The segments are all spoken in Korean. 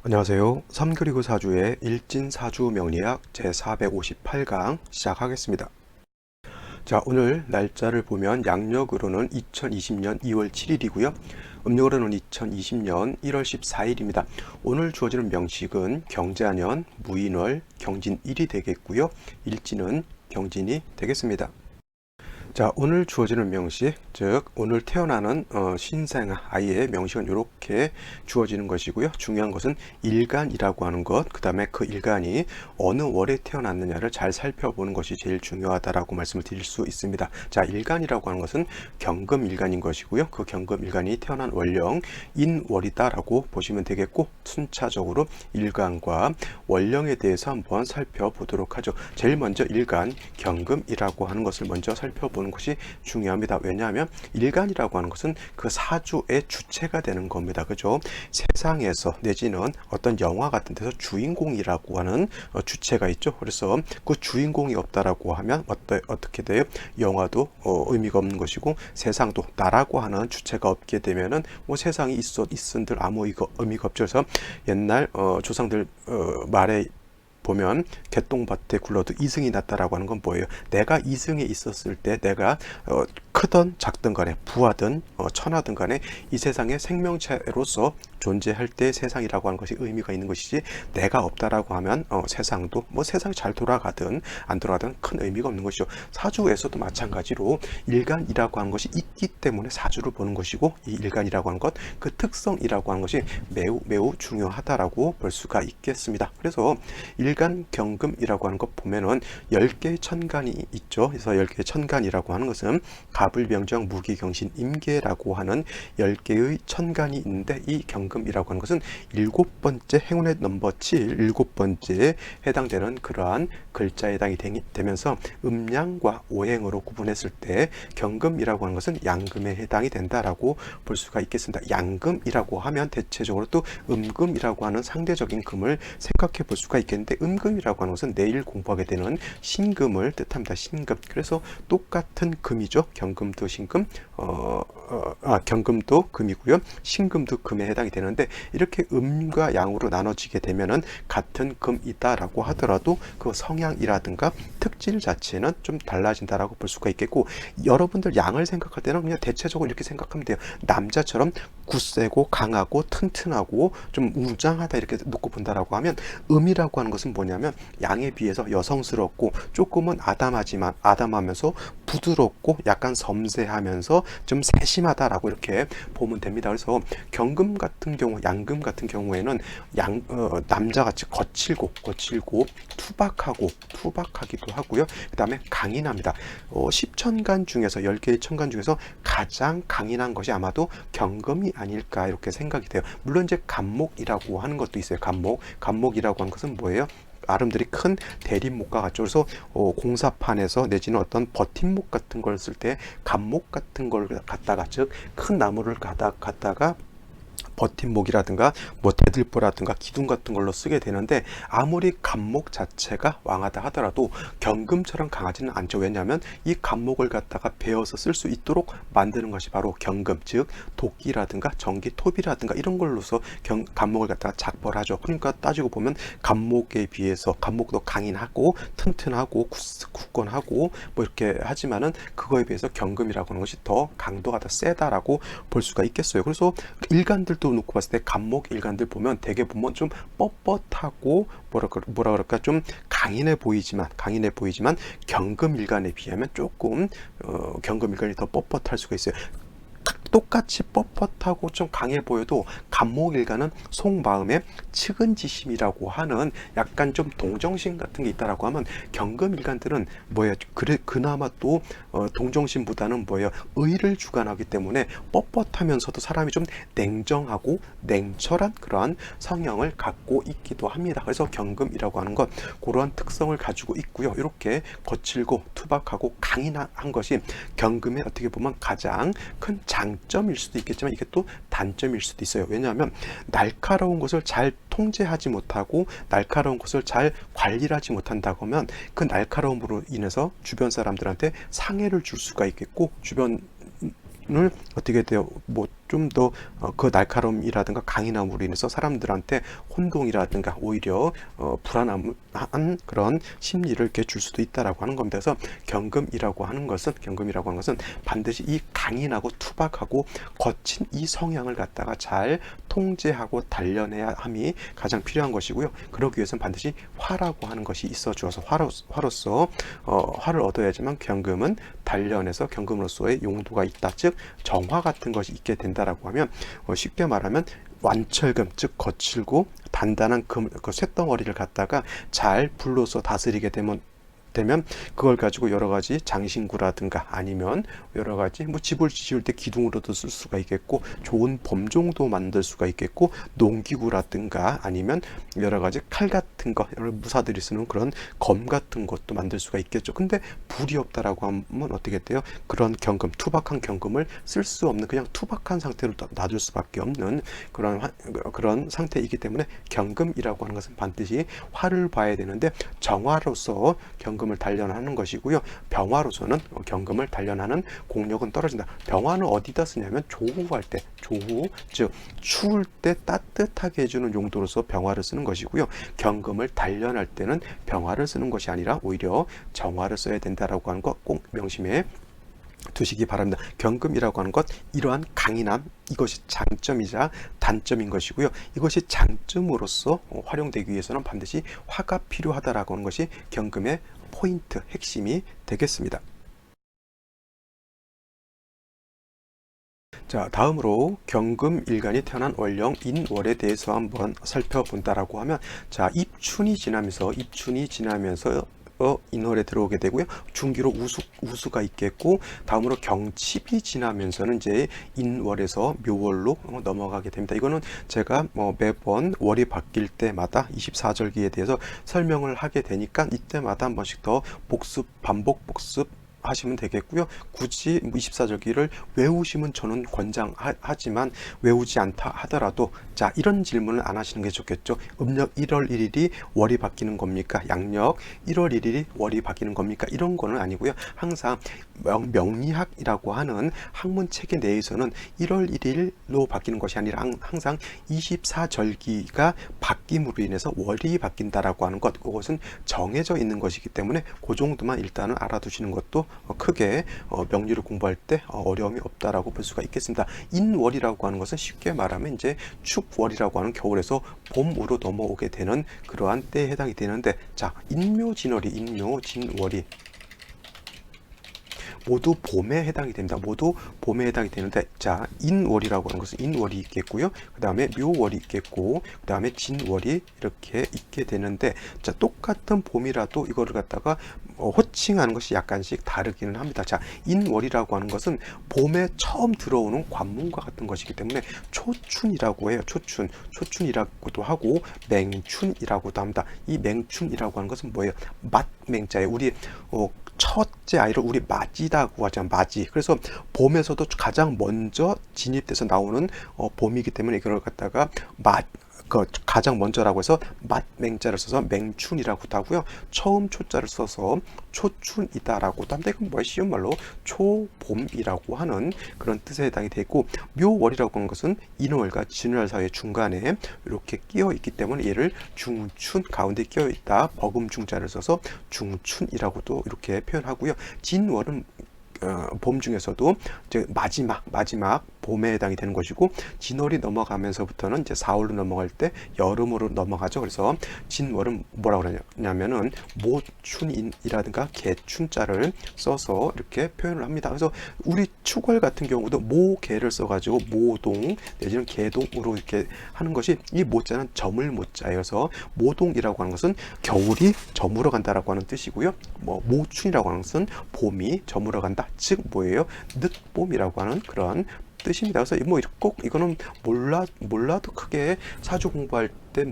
안녕하세요. 3교리고 사주의 일진사주 명리학 제458강 시작하겠습니다. 자, 오늘 날짜를 보면 양력으로는 2020년 2월 7일이고요. 음력으로는 2020년 1월 14일입니다. 오늘 주어지는 명식은 경자년, 무인월, 경진일이 되겠고요. 일진은 경진이 되겠습니다. 자, 오늘 주어지는 명식, 즉 오늘 태어나는 신생 아이의 명식은 이렇게 주어지는 것이고요. 중요한 것은 일간이라고 하는 것, 그 다음에 그 일간이 어느 월에 태어났느냐를 잘 살펴보는 것이 제일 중요하다라고 말씀을 드릴 수 있습니다. 자, 일간이라고 하는 것은 경금일간인 것이고요. 그 경금일간이 태어난 월령 인월이다라고 보시면 되겠고, 순차적으로 일간과 월령에 대해서 한번 살펴보도록 하죠. 제일 먼저 일간, 경금이라고 하는 것을 먼저 살펴보는 것이 중요합니다. 왜냐하면 일간이라고 하는 것은 그 사주의 주체가 되는 겁니다. 그죠? 세상에서 내지는 어떤 영화 같은 데서 주인공이라고 하는 주체가 있죠. 그래서 그 주인공이 없다라고 하면 어떻게 돼요? 영화도 의미가 없는 것이고, 세상도 나라고 하는 주체가 없게 되면은 뭐 세상이 있은들 아무 의미가 없죠. 그래서 옛날 조상들 말에 보면 개똥밭에 굴러도 이승이 났다라고 하는 건 뭐예요? 내가 이승에 있었을 때 내가 크든 작든 간에 부하든 천하든 간에 이 세상의 생명체로서 존재할 때 세상이라고 하는 것이 의미가 있는 것이지, 내가 없다라고 하면 세상도 뭐 세상이 잘 돌아가든 안 돌아가든 큰 의미가 없는 것이죠. 사주에서도 마찬가지로 일간이라고 하는 것이 있기 때문에 사주를 보는 것이고, 이 일간이라고 하는 것, 그 특성이라고 하는 것이 매우 중요하다라고 볼 수가 있겠습니다. 그래서 일간 경금이라고 하는 것 보면은 10개의 천간이 있죠. 그래서 10개의 천간이라고 하는 것은 갑을병정 무기경신 임계라고 하는 10개의 천간이 있는데, 이 경금이라고 하는 것은 7번째 행운의 넘버 7, 7번째에 해당되는 그러한 글자에 해당이 되면서 음양과 오행으로 구분했을 때 경금이라고 하는 것은 양금에 해당이 된다라고 볼 수가 있겠습니다. 양금이라고 하면 대체적으로 또 음금이라고 하는 상대적인 금을 생각해 볼 수가 있겠는데, 음금이라고 하는 것은 내일 공부하게 되는 신금을 뜻합니다. 신금. 그래서 똑같은 금이죠. 경금도 신금, 경금도 금이고요. 신금도 금에 해당이 되는데, 이렇게 음과 양으로 나눠지게 되면은 같은 금이다라고 하더라도 그 성향이라든가 특질 자체는 좀 달라진다라고 볼 수가 있겠고, 여러분들 양을 생각할 때는 그냥 대체적으로 이렇게 생각하면 돼요. 남자처럼 굳세고 강하고 튼튼하고 좀 웅장하다 이렇게 놓고 본다라고 하면, 음이라고 하는 것은 뭐냐면 양에 비해서 여성스럽고 조금은 아담하면서 부드럽고 약간 섬세하면서 좀 세심하다라고 이렇게 보면 됩니다. 그래서 경금 같은 경우, 양금 같은 경우에는 남자같이 거칠고 투박하기도 하고요. 그 다음에 강인합니다. 10천간 중에서 10개의 천간 중에서 가장 강인한 것이 아마도 경금이 아닐까 이렇게 생각이 돼요. 물론 이제 간목이라고 하는 것도 있어요. 간목이라고 하는 것은 뭐예요? 아름드리 큰 대립목과 같죠. 그래서 공사판에서 내지는 어떤 버팀목 같은 걸 쓸 때 간목 같은 걸 갖다가, 즉 큰 나무를 갖다가 버팀목이라든가 뭐 대들보라든가 기둥 같은 걸로 쓰게 되는데, 아무리 간목 자체가 왕하다 하더라도 경금처럼 강하지는 않죠. 왜냐하면 이 간목을 갖다가 베어서 쓸 수 있도록 만드는 것이 바로 경금, 즉 도끼라든가 전기 톱이라든가 이런 걸로서 간목을 갖다가 작벌하죠. 그러니까 따지고 보면 간목에 비해서 간목도 강인하고 튼튼하고 굳건하고 뭐 이렇게 하지만은 그거에 비해서 경금이라고 하는 것이 더 강도가 더 세다라고 볼 수가 있겠어요. 그래서 일간들도 놓고 봤을 때 간목 일간들 보면 대개 보면 좀 뻣뻣하고 뭐라 그럴까 좀 강인해 보이지만 경금 일간에 비하면 조금 경금 일간이 더 뻣뻣할 수가 있어요. 똑같이 뻣뻣하고 좀 강해 보여도 간목일간은 속마음에 측은지심이라고 하는 약간 좀 동정심 같은 게 있다라고 하면, 경금일간들은 뭐예요? 그나마 또 동정심보다는 뭐예요? 의를 주관하기 때문에 뻣뻣하면서도 사람이 좀 냉정하고 냉철한 그러한 성향을 갖고 있기도 합니다. 그래서 경금이라고 하는 것, 그러한 특성을 가지고 있고요. 이렇게 거칠고 투박하고 강인한 것이 경금의 어떻게 보면 가장 큰 장점일 수도 있겠지만, 이게 또 단점일 수도 있어요. 왜냐하면 날카로운 것을 잘 통제하지 못하고 날카로운 것을 잘 관리를 하지 못한다고 하면, 그 날카로움으로 인해서 주변 사람들한테 상해를 줄 수가 있겠고, 주변을 어떻게 돼요? 뭐 좀 더 그 날카로움이라든가 강인함으로 인해서 사람들한테 혼동이라든가 오히려 불안한 그런 심리를 이렇게 줄 수도 있다라고 하는 겁니다. 그래서 경금이라고 하는 것은 반드시 이 강인하고 투박하고 거친 이 성향을 갖다가 잘 통제하고 단련해야 함이 가장 필요한 것이고요. 그러기 위해서는 반드시 화라고 하는 것이 있어 주어서 화로서 화를 얻어야지만 경금은 단련해서 경금으로서의 용도가 있다. 즉 정화 같은 것이 있게 된다라고 하면 쉽게 말하면 완철금, 즉 거칠고 단단한 그 쇳덩어리를 갖다가 잘 불로서 다스리게 되면 그걸 가지고 여러 가지 장신구라든가 아니면 여러 가지 뭐 집을 지을 때 기둥으로도 쓸 수가 있겠고 좋은 범종도 만들 수가 있겠고 농기구라든가 아니면 여러 가지 칼 같은 거 여러 무사들이 쓰는 그런 검 같은 것도 만들 수가 있겠죠. 근데 불이 없다라고 하면 어떻게 돼요? 그런 경금, 투박한 경금을 쓸 수 없는 그냥 투박한 상태로 놔둘 수밖에 없는 그런 상태이기 때문에 경금이라고 하는 것은 반드시 화를 봐야 되는데 정화로서 경금을 단련하는 것이고요. 병화로서는 경금을 단련하는 공력은 떨어진다. 병화는 어디다 쓰냐면 조후할 때, 즉 추울 때 따뜻하게 해주는 용도로서 병화를 쓰는 것이고요. 경금을 단련할 때는 병화를 쓰는 것이 아니라 오히려 정화를 써야 된다라고 하는 것 꼭 명심해 두시기 바랍니다. 경금이라고 하는 것, 이러한 강인함, 이것이 장점이자 단점인 것이고요. 이것이 장점으로서 활용되기 위해서는 반드시 화가 필요하다라고 하는 것이 경금의 포인트, 핵심이 되겠습니다. 자, 다음으로 경금 일간이 태어난 월령 인월에 대해서 한번 살펴본다라고 하면, 자, 입춘이 지나면서 인월에 들어오게 되고요. 중기로 우수가 있겠고, 다음으로 경칩이 지나면서는 이제 인월에서 묘월로 넘어가게 됩니다. 이거는 제가 매번 월이 바뀔 때마다 24절기에 대해서 설명을 하게 되니까 이때마다 한 번씩 더 반복 복습 하시면 되겠고요. 굳이 24절기를 외우시면 저는 권장하지만 외우지 않다 하더라도 자, 이런 질문을 안 하시는 게 좋겠죠. 음력 1월 1일이 월이 바뀌는 겁니까? 양력 1월 1일이 월이 바뀌는 겁니까? 이런 거는 아니고요. 항상 명리학이라고 하는 학문 체계 내에서는 1월 1일로 바뀌는 것이 아니라 항상 24절기가 바뀜으로 인해서 월이 바뀐다라고 하는 것, 그것은 정해져 있는 것이기 때문에 그 정도만 일단은 알아두시는 것도 크게 명리를 공부할 때 어려움이 없다라고 볼 수가 있겠습니다. 인월이라고 하는 것은 쉽게 말하면 이제 축월이라고 하는 겨울에서 봄으로 넘어오게 되는 그러한 때에 해당이 되는데, 자, 인묘진월이 모두 봄에 해당이 됩니다. 모두 봄에 해당이 되는데, 자, 인월이라고 하는 것은 인월이 있겠고요. 그 다음에 묘월이 있겠고, 그 다음에 진월이 이렇게 있게 되는데, 자, 똑같은 봄이라도 이거를 갖다가 호칭하는 것이 약간씩 다르기는 합니다. 자, 인월이라고 하는 것은 봄에 처음 들어오는 관문과 같은 것이기 때문에 초춘이라고 해요. 초춘이라고도 하고 맹춘이라고도 합니다. 이 맹춘이라고 하는 것은 뭐예요? 맏맹자예요. 우리 첫째 아이를 우리 맞이라고 하잖아요. 맞이. 그래서 봄에서도 가장 먼저 진입돼서 나오는 봄이기 때문에 이걸 갖다가 가장 먼저라고 해서 맏맹자를 써서 맹춘이라고도 하고요. 처음 초자를 써서 초춘이다라고도 합니다. 이건 쉬운 말로 초봄이라고 하는 그런 뜻에 해당이 되고, 묘월이라고 하는 것은 인월과 진월 사이의 중간에 이렇게 끼어 있기 때문에 얘를 중춘, 가운데 끼어 있다, 버금중자를 써서 중춘이라고도 이렇게 표현하고요. 진월은 봄 중에서도 이제 마지막 봄에 해당이 되는 것이고, 진월이 넘어가면서부터는 이제 4월로 넘어갈 때 여름으로 넘어가죠. 그래서 진월은 뭐라고 그러냐면은 모춘이라든가 개춘자를 써서 이렇게 표현을 합니다. 그래서 우리 축월 같은 경우도 모개를 써가지고 모동 내지는 개동으로 이렇게 하는 것이, 이 모자는 저물 모자예요. 그래서 모동이라고 하는 것은 겨울이 저물어 간다라고 하는 뜻이고요. 모춘이라고 하는 것은 봄이 저물어 간다. 즉 뭐예요? 늦봄이라고 하는 그런 뜻입니다. 그래서 꼭 이거는 몰라도 크게 사주 공부할 때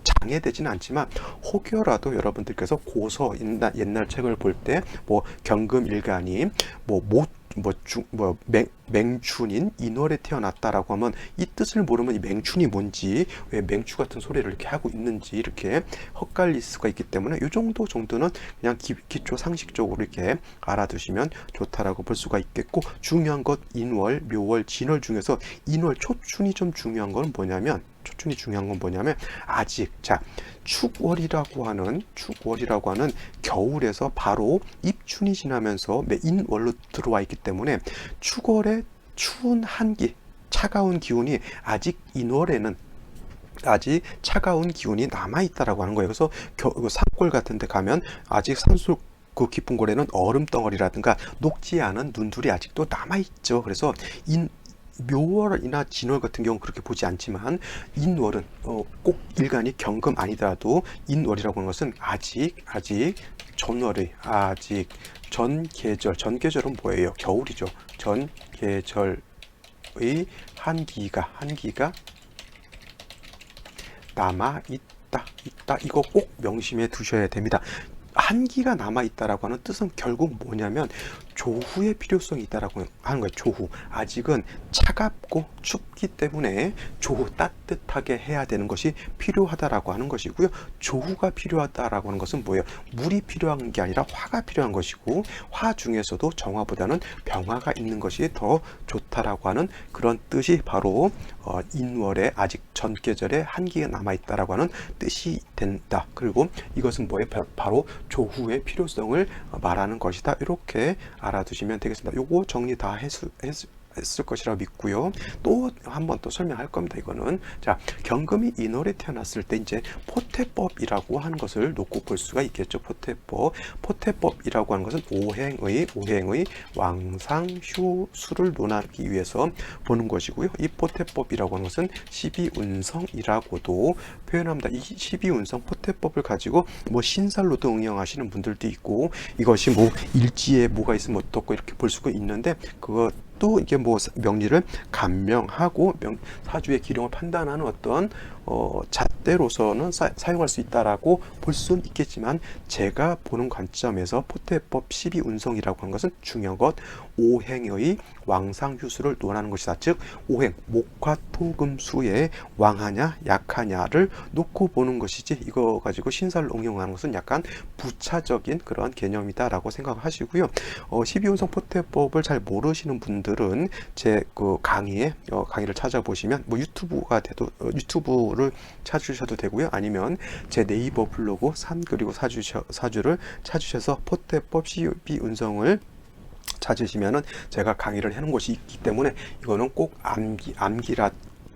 장애되지는 않지만, 혹여라도 여러분들께서 고서 옛날 책을 볼 때 경금일간이 맹춘인 인월에 태어났다라고 하면 이 뜻을 모르면 이 맹춘이 뭔지, 왜 맹추 같은 소리를 이렇게 하고 있는지 이렇게 헛갈릴 수가 있기 때문에 이 정도는 그냥 기초 상식적으로 이렇게 알아두시면 좋다라고 볼 수가 있겠고, 중요한 것 인월, 묘월, 진월 중에서 인월 초춘이 좀 중요한 건 뭐냐면 아직 축월이라고 하는 겨울에서 바로 입춘이 지나면서 인월로 들어와 있기 때문에 축월의 추운 한기, 차가운 기운이 아직 인월에는 아직 차가운 기운이 남아있다라고 하는 거예요. 그래서 산골 같은 데 가면 아직 산속 그 깊은 골에는 얼음 덩어리라든가 녹지 않은 눈들이 아직도 남아있죠. 그래서 묘월이나 진월 같은 경우는 그렇게 보지 않지만 인월은 꼭 일간이 경금 아니더라도 인월이라고 하는 것은 아직 전월의 전계절은 뭐예요? 겨울이죠. 전계절의 한기가 남아 있다. 이거 꼭 명심해 두셔야 됩니다. 한기가 남아있다라고 하는 뜻은 결국 뭐냐면 조후의 필요성이 있다라고 하는 거예요. 조후. 아직은 차갑고 춥기 때문에 조후, 따뜻하게 해야 되는 것이 필요하다라고 하는 것이고요. 조후가 필요하다라고 하는 것은 뭐예요? 물이 필요한 게 아니라 화가 필요한 것이고, 화 중에서도 정화보다는 병화가 있는 것이 더 좋다라고 하는 그런 뜻이 바로 인월에 아직 전계절에 한기가 남아있다라고 하는 뜻이 된다. 그리고 이것은 뭐예요? 바로 조후의 필요성을 말하는 것이다. 이렇게 알아두시면 되겠습니다. 요거 정리 다 했을 것이라 믿고요. 또 한 번 또 설명할 겁니다. 이거는 경금이 인월에 태어났을 때 이제 포태법이라고 하는 것을 놓고 볼 수가 있겠죠. 포태법이라고 하는 것은 오행의 왕상휴수를 논하기 위해서 보는 것이고요. 이 포태법이라고 하는 것은 12운성이라고도 표현합니다. 이 12운성 포태법을 가지고 신살로도 응용하시는 분들도 있고, 이것이 일지에 뭐가 있으면 어떻고 이렇게 볼 수가 있는데, 또 이게 명리를 감명하고 사주의 기룡을 판단하는 어떤 잣대로서는 사용할 수 있다라고 볼 수는 있겠지만, 제가 보는 관점에서 포태법 12운성이라고 하는 것은 중요한 것 오행의 왕상휴수를 논하는 것이다. 즉 오행 목화토금수의 왕하냐 약하냐를 놓고 보는 것이지, 이거 가지고 신사를 응용하는 것은 약간 부차적인 그런 개념이다라고 생각하시고요. 12운성 포태법을 잘 모르시는 분들은 제 강의를 찾아보시면 유튜브를 찾으셔도 되고요. 아니면 제 네이버 블로그 산 그리고 사주를 찾으셔서 포태법 12운성을 찾으시면은 제가 강의를 해놓은 것이 있기 때문에, 이거는 꼭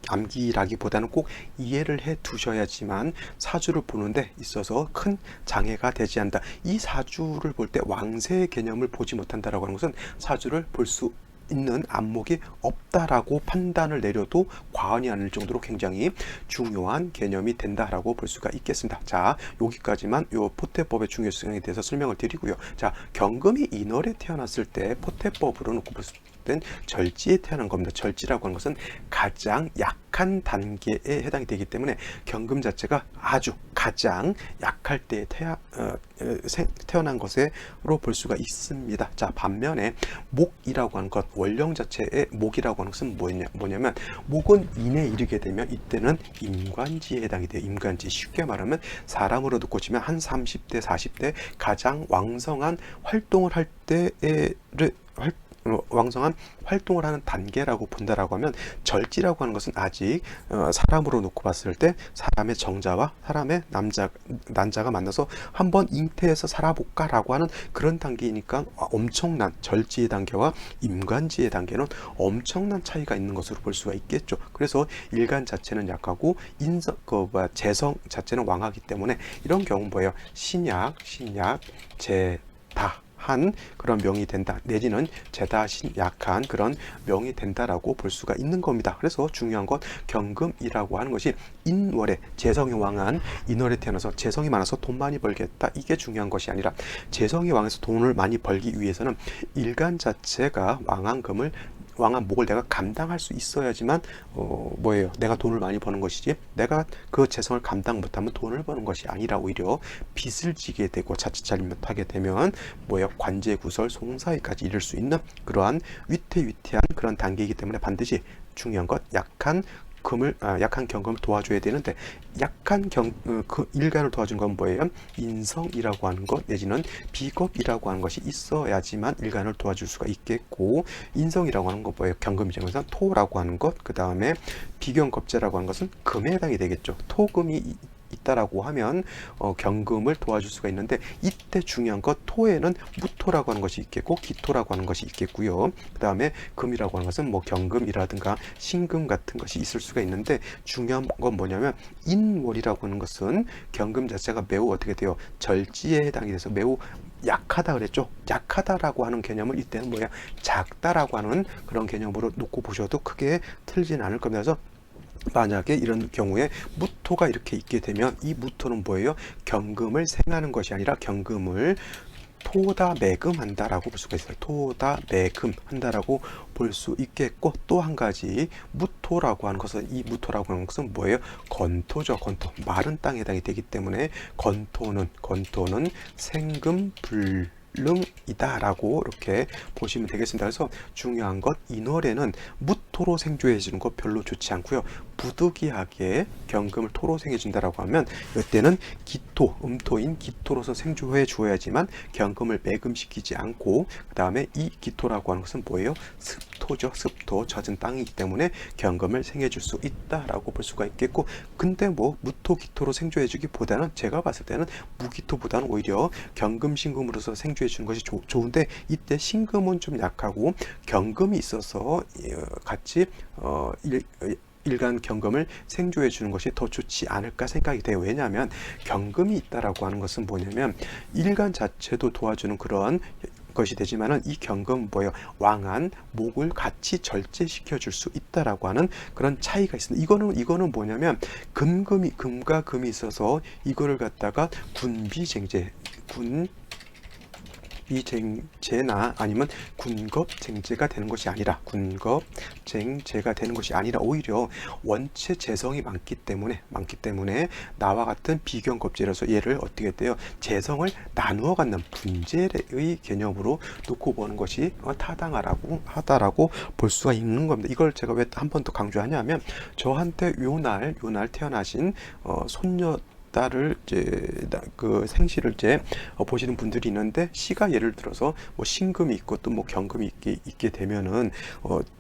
암기라기보다는 꼭 이해를 해 두셔야지만 사주를 보는데 있어서 큰 장애가 되지 않는다. 이 사주를 볼 때 왕세의 개념을 보지 못한다라고 하는 것은 사주를 볼 수 있는 안목이 없다라고 판단을 내려도 과언이 아닐 정도로 굉장히 중요한 개념이 된다라고 볼 수가 있겠습니다. 여기까지만 요 포태법의 중요성에 대해서 설명을 드리고요. 경금이 인월에 태어났을 때 포태법으로 놓고 볼 수 있는 절지에 태어난 겁니다. 절지라고 하는 것은 가장 약한 단계에 해당이 되기 때문에 경금 자체가 아주 가장 약할 때 태어난 것으로 볼 수가 있습니다. 반면에 목이라고 하는 것, 원령 자체의 목이라고 하는 것은 뭐냐면 목은 인에 이르게 되면 이때는 임관지에 해당이 돼요. 임관지. 쉽게 말하면 사람으로 놓고 치면 한 30대 40대 가장 왕성한 활동을 할 때를 왕성한 활동을 하는 단계라고 본다라고 하면, 절지라고 하는 것은 아직 사람으로 놓고 봤을 때 사람의 정자와 사람의 난자가 만나서 한번 잉태해서 살아볼까라고 하는 그런 단계이니까 엄청난 절지의 단계와 임관지의 단계는 엄청난 차이가 있는 것으로 볼 수가 있겠죠. 그래서 일간 자체는 약하고 재성 자체는 왕하기 때문에 이런 경우 뭐예요? 신약, 제다 한 그런 명이 된다, 내지는 제다신 약한 그런 명이 된다라고 볼 수가 있는 겁니다. 그래서 중요한 건 경금이라고 하는 것이 인월에 재성이 왕한 인월에 태어나서 재성이 많아서 돈 많이 벌겠다, 이게 중요한 것이 아니라 재성이 왕해서 돈을 많이 벌기 위해서는 일간 자체가 왕한 금을 왕한 목을 내가 감당할 수 있어야지만 뭐예요? 내가 돈을 많이 버는 것이지, 내가 그 재성을 감당 못하면 돈을 버는 것이 아니라 오히려 빚을 지게 되고 자칫 잘못하게 되면 뭐예요? 관제구설, 송사위까지 이를 수 있는 그러한 위태위태한 그런 단계이기 때문에 반드시 중요한 것, 약한 경금을 도와줘야 되는데, 그 일간을 도와주는 건 뭐예요? 인성이라고 하는 것 내지는 비겁이라고 하는 것이 있어야지만 일간을 도와줄 수가 있겠고, 인성이라고 하는 건 뭐예요? 경금이죠. 그래서 토라고 하는 것, 그 다음에 비경겁제라고 하는 것은 금에 해당이 되겠죠. 토금이 있다라고 하면 경금을 도와줄 수가 있는데, 이때 중요한 것, 토에는 무토라고 하는 것이 있겠고 기토라고 하는 것이 있겠고요. 그 다음에 금이라고 하는 것은 뭐 경금이라든가 신금 같은 것이 있을 수가 있는데, 중요한 건 뭐냐면 인월이라고 하는 것은 경금 자체가 매우 어떻게 돼요? 절지에 해당이 돼서 매우 약하다 그랬죠. 약하다라고 하는 개념을 이때는 뭐야? 작다라고 하는 그런 개념으로 놓고 보셔도 크게 틀진 않을 겁니다. 그래서 만약에 이런 경우에 무토가 이렇게 있게 되면, 이 무토는 뭐예요? 경금을 생하는 것이 아니라 경금을 토다매금한다라고 볼 수가 있어요. 토다매금한다라고 볼 수 있겠고, 또 한 가지 무토라고 하는 것은, 이 무토라고 하는 것은 뭐예요? 건토죠. 건토, 마른 땅에 해당이 되기 때문에 건토는 생금불능이다라고 이렇게 보시면 되겠습니다. 그래서 중요한 것, 인월에는 무토로 생조해 주는 것 별로 좋지 않고요. 부득이하게 경금을 토로 생해 준다라고 하면 이때는 기토, 음토인 기토로서 생조해 주어야지만 경금을 매금시키지 않고, 그 다음에 이 기토라고 하는 것은 뭐예요? 습토죠. 습토, 젖은 땅이기 때문에 경금을 생해 줄 수 있다라고 볼 수가 있겠고, 근데 뭐 무토 기토로 생조해 주기보다는 제가 봤을 때는 무기토보다는 오히려 경금 신금으로서 생조해 주는 것이 좋은데, 이때 신금은 좀 약하고 경금이 있어서 같이 일간 경금을 생조해 주는 것이 더 좋지 않을까 생각이 돼요. 왜냐하면 경금이 있다라고 하는 것은 뭐냐면 일간 자체도 도와주는 그런 것이 되지만은, 이 경금 뭐예요? 왕한 목을 같이 절제시켜 줄 수 있다라고 하는 그런 차이가 있습니다. 이거는 뭐냐면 금과 금이 있어서 이거를 갖다가 비쟁제나 아니면 군겁쟁제가 되는 것이 아니라 오히려 원체 재성이 많기 때문에 나와 같은 비경겁제라서 얘를 어떻게 돼요? 재성을 나누어 갖는 분재의 개념으로 놓고 보는 것이 타당하다라고 볼 수가 있는 겁니다. 이걸 제가 왜 한 번 더 강조하냐면, 저한테 요날 태어나신 손녀 딸을 그 생시를 보시는 분들이 있는데, 시가 예를 들어서 뭐 신금이 있고 또 뭐 경금이 있게 되면은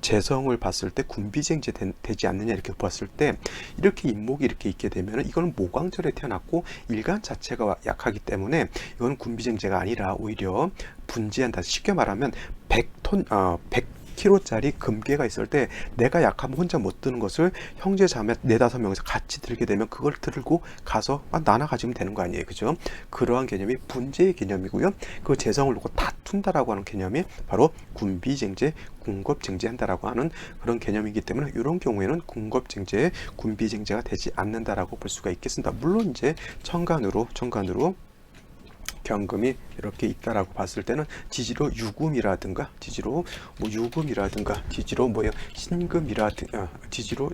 재성을 봤을 때 군비쟁제 되지 않느냐 이렇게 봤을 때, 이렇게 인목이 이렇게 있게 되면은 이거는 모광절에 태어났고 일간 자체가 약하기 때문에 이거는 군비쟁제가 아니라 오히려 분지한다. 쉽게 말하면 100kg짜리 금괴가 있을 때 내가 약하면 혼자 못 드는 것을 형제 자매 4-5명이서 같이 들게 되면 그걸 들고 가서 나눠 가지면 되는 거 아니에요. 그죠? 그러한 개념이 분재의 개념이고요. 그 재성을 놓고 다툰다라고 하는 개념이 바로 군비쟁제, 군겁쟁제한다라고 하는 그런 개념이기 때문에, 이런 경우에는 군겁쟁제, 군비쟁제가 되지 않는다라고 볼 수가 있겠습니다. 물론 이제 천간으로 경금이 이렇게 있다라고 봤을 때는 지지로 유금이라든가 지지로 뭐예요? 신금이라든가 지지로